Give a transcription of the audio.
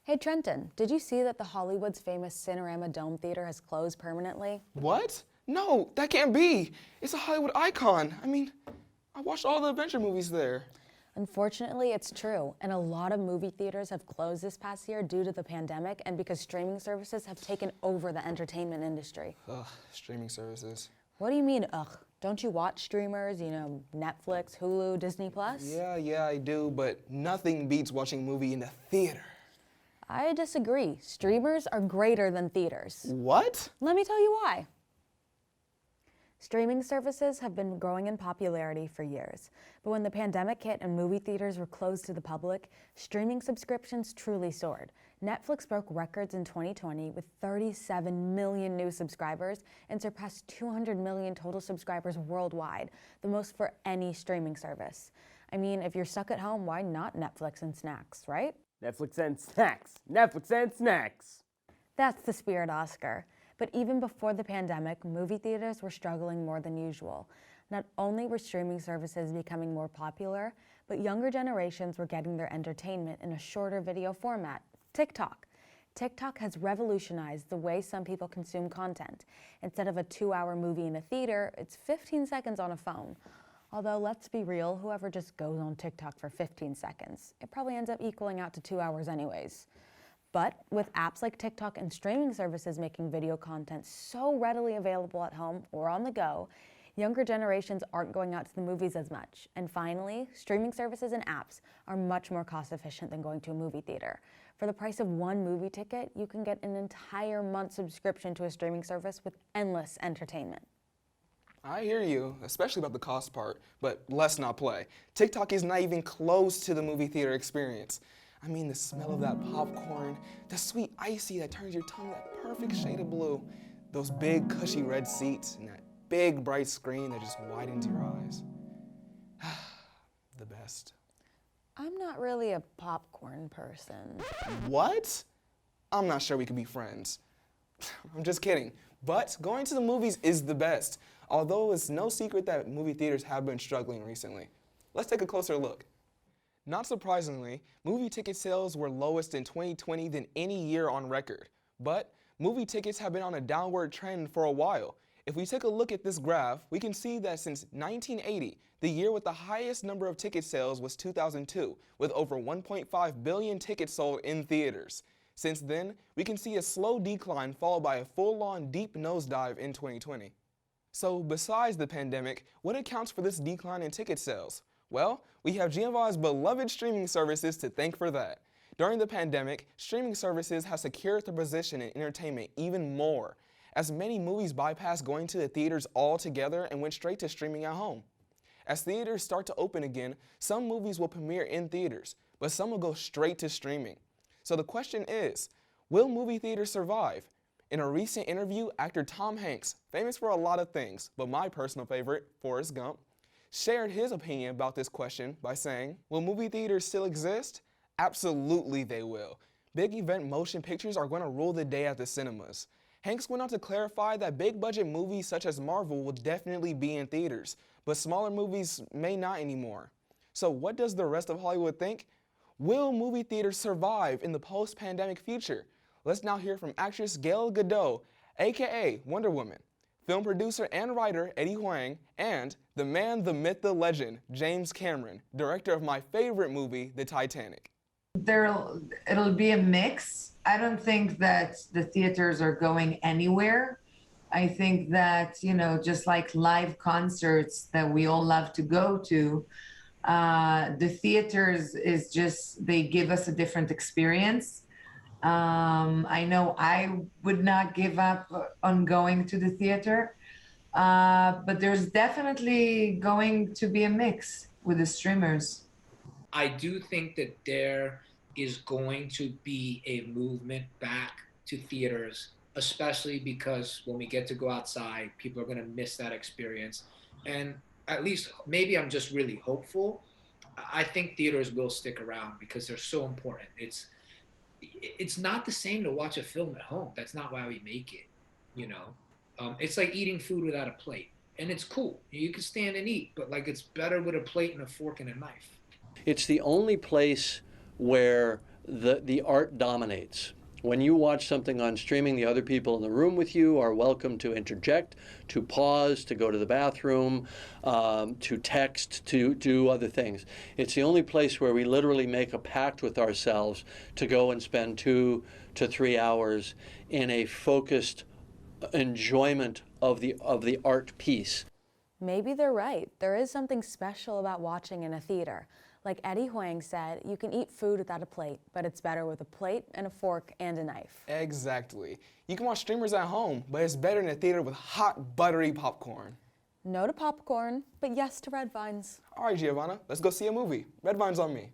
Hey Trenton, did you see that the Hollywood's famous Cinerama Dome Theater has closed permanently? What? No, that can't be. It's a Hollywood icon. I mean, I watched all the adventure movies there. Unfortunately, it's true, and a lot of movie theaters have closed this past year due to the pandemic and because streaming services have taken over the entertainment industry. Ugh, streaming services. What do you mean, ugh? Don't you watch streamers, Netflix, Hulu, Disney Plus? Yeah, I do, but nothing beats watching a movie in the theater. I disagree. Streamers are greater than theaters. What? Let me tell you why. Streaming services have been growing in popularity for years, but when the pandemic hit and movie theaters were closed to the public, streaming subscriptions truly soared. Netflix broke records in 2020 with 37 million new subscribers and surpassed 200 million total subscribers worldwide, the most for any streaming service. I mean, if you're stuck at home, why not Netflix and snacks, right? Netflix and snacks. Netflix and snacks. That's the spirit, Oscar. But even before the pandemic, movie theaters were struggling more than usual. Not only were streaming services becoming more popular, but younger generations were getting their entertainment in a shorter video format, TikTok. TikTok has revolutionized the way some people consume content. Instead of a 2-hour movie in a theater, it's 15 seconds on a phone. Although, let's be real, whoever just goes on TikTok for 15 seconds, it probably ends up equaling out to 2 hours anyways. But with apps like TikTok and streaming services making video content so readily available at home or on the go, younger generations aren't going out to the movies as much. And finally, streaming services and apps are much more cost efficient than going to a movie theater. For the price of one movie ticket, you can get an entire month subscription to a streaming service with endless entertainment. I hear you, especially about the cost part, but let's not play. TikTok is not even close to the movie theater experience. I mean, the smell of that popcorn, the sweet icy that turns your tongue that perfect shade of blue, those big cushy red seats, and that big bright screen that just widens your eyes. The best. I'm not really a popcorn person. What? I'm not sure we could be friends. I'm just kidding. But going to the movies is the best, although it's no secret that movie theaters have been struggling recently. Let's take a closer look. Not surprisingly, movie ticket sales were lowest in 2020 than any year on record. But movie tickets have been on a downward trend for a while. If we take a look at this graph, we can see that since 1980, the year with the highest number of ticket sales was 2002, with over 1.5 billion tickets sold in theaters. Since then, we can see a slow decline followed by a full-on deep nosedive in 2020. So besides the pandemic, what accounts for this decline in ticket sales? Well, we have Genevieve's beloved streaming services to thank for that. During the pandemic, streaming services have secured their position in entertainment even more, as many movies bypassed going to the theaters altogether and went straight to streaming at home. As theaters start to open again, some movies will premiere in theaters, but some will go straight to streaming. So the question is, will movie theaters survive? In a recent interview, actor Tom Hanks, famous for a lot of things, but my personal favorite, Forrest Gump, shared his opinion about this question by saying, will movie theaters still exist? Absolutely they will. Big event motion pictures are going to rule the day at the cinemas. Hanks went on to clarify that big budget movies such as Marvel will definitely be in theaters, but smaller movies may not anymore. So what does the rest of Hollywood think? Will movie theaters survive in the post-pandemic future? Let's now hear from actress Gal Gadot, aka Wonder Woman, film producer and writer Eddie Huang, and the man, the myth, the legend, James Cameron, director of my favorite movie, The Titanic. It'll be a mix. I don't think that the theaters are going anywhere. I think that, just like live concerts that we all love to go to, the theaters is just, they give us a different experience. I know I would not give up on going to the theater, but there's definitely going to be a mix with the streamers. I do think that there is going to be a movement back to theaters, especially because when we get to go outside, people are going to miss that experience. And at least maybe I'm just really hopeful. I think theaters will stick around because they're so important. It's not the same to watch a film at home. That's not why we make it, It's like eating food without a plate. And it's cool. You can stand and eat, but it's better with a plate and a fork and a knife. It's the only place where the art dominates. When you watch something on streaming, the other people in the room with you are welcome to interject, to pause, to go to the bathroom, to text, to do other things. It's the only place where we literally make a pact with ourselves to go and spend 2 to 3 hours in a focused enjoyment of the art piece. Maybe they're right. There is something special about watching in a theater. Like Eddie Huang said, you can eat food without a plate, but it's better with a plate and a fork and a knife. Exactly. You can watch streamers at home, but it's better in a theater with hot, buttery popcorn. No to popcorn, but yes to red vines. All right, Giovanna, let's go see a movie. Red Vine's on me.